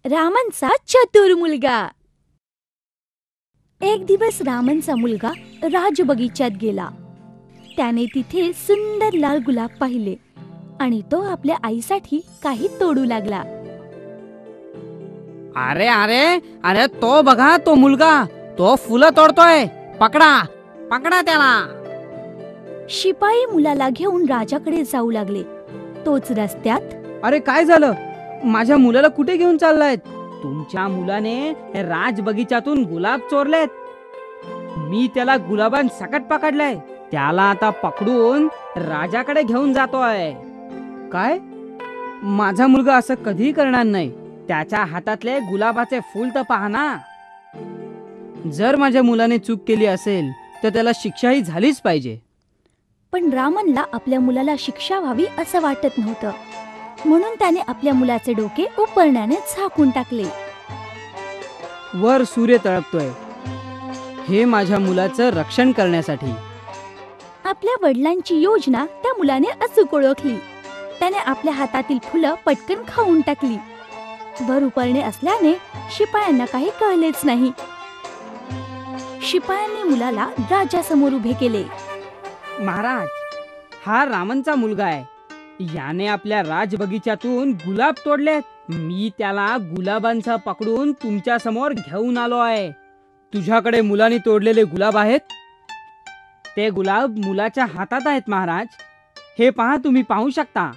रामनचा चतुर मुलगा. एक दिवस रामनचा मुलगा राजबगीच्यात गेला. त्याने तिथे सुंदर लाल गुलाब पाहिले आणि तो आपल्या आईसाठी काही तोडू लागला. अरे अरे अरे, तो बघा, तो मुलगा तो फुलं तोडतोय. पकडा पकडा त्याला. शिपाई मुलाला घेऊन राजाकडे जाऊ लागले. तोच रस्त्यात, अरे काय झालं? माझ्या मुलाला कुठे घेऊन चाललायत? तुमच्या मुलाने राज बगीच्यातून गुलाब चोरलेत. मी त्याला गुलाबांसकट पकडलंय. त्याला आता पकडून राजाकडे घेऊन जातोय. काय? माझा मुलगा असं कधी करणार नाही. त्याच्या हातातले गुलाबाचे फूल तर पहा ना. जर माझ्या मुलाने चूक केली असेल तर त्याला शिक्षाही झालीच पाहिजे. पण रामनला आपल्या मुलाला शिक्षा व्हावी असं वाटत नव्हतं. म्हणून त्याने आपल्या मुलाचे डोके उपरण्याने झाकून टाकले. वर सूर्य तळपतोय, हे माझ्या मुलाचं रक्षण करण्यासाठी. आपल्या वडिलांची योजना त्या मुलाने अचूक ओळखली. त्याने आपल्या हातातील फुलं पटकन खाऊन टाकली. वर उपरणे असल्याने शिपायांना काही कळलेच नाही. शिपायांनी मुलाला राजासमोर उभे केले. महाराज, हा रामनचा मुलगा आहे. याने आपल्या राजबगीच्यातून गुलाब तोडलेत. मी त्याला गुलाबांचा पकडून तुमच्या समोर घेऊन आलो आहे. तुझ्याकडे मुलाने तोडलेले गुलाब आहेत? ते गुलाब मुलाच्या हातात आहेत महाराज. हे पहा, तुम्ही पाहू शकता.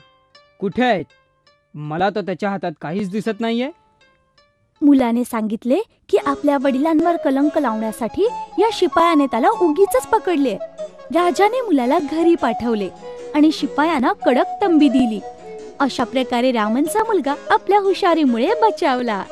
कुठे आहेत? मला तर त्याच्या हातात काहीच दिसत नाहीये. मुलाने सांगितले की आपल्या वडिलांवर कलंक लावण्यासाठी या शिपायाने त्याला उगीच पकडले. राजाने मुलाला घरी पाठवले आणि शिपायांना कडक तंबी दिली. अशा प्रकारे रामनचा मुलगा आपल्या हुशारीमुळे बचावला.